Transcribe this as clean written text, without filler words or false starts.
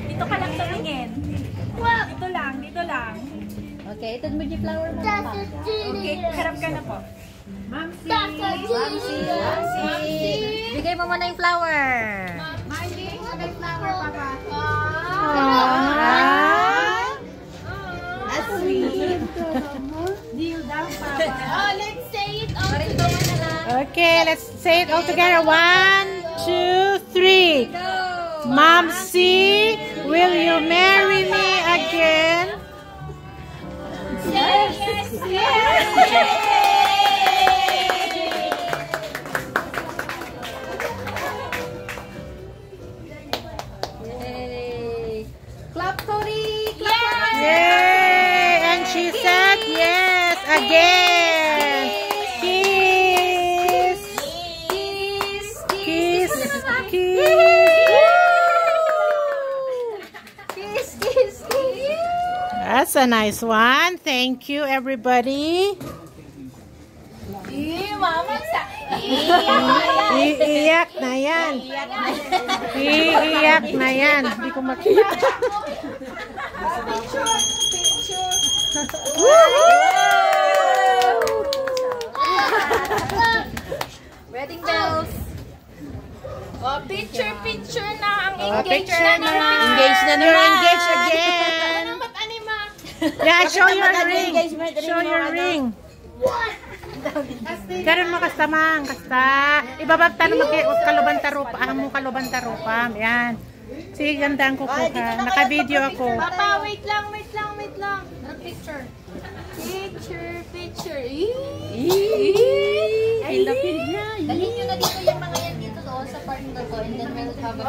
Dito ka lang tumingin. Dito lang, dito lang. Okay, ito mo yung flower mo. Okay, harap ka na po. Mamsi! Bigay mo muna yung flower. Mamsi, may flower, Papa. Sweet. Kneel down, Papa. Oh, let's say it all Marito mo na lang. Okay, let's say it all together. 1, 2, 3. Momsy, will you marry me again? Yes, yes, yes. Yay! Clap, Tori! Yay! And she said yes again. Kiss. Kiss! Kiss. Kiss. Kiss! Kiss! Kiss! That's a nice one. Thank you, everybody. Mama sa... Iiyak na yan. Iiyak na yan. Hindi ko makita. Wedding bells! Oh, picture na ang Picture engagement na. naman. Engaged na You're naman. engaged again. Ano ba't anima? Yeah, show your Maganda ring. engagement ring Show mo, your ano? ring. Karon mo kastamang, kasta. Ibabagta na kalubanta rupa. Amo kalubanta rupa. Yan. Sige, gandaan ko po ka. Naka-video ako. Papa, wait lang. Anong picture? Picture. Ay, lapid na. Dalhin nyo na dito yung mga yan dito doon sa partner ko and then we'll have a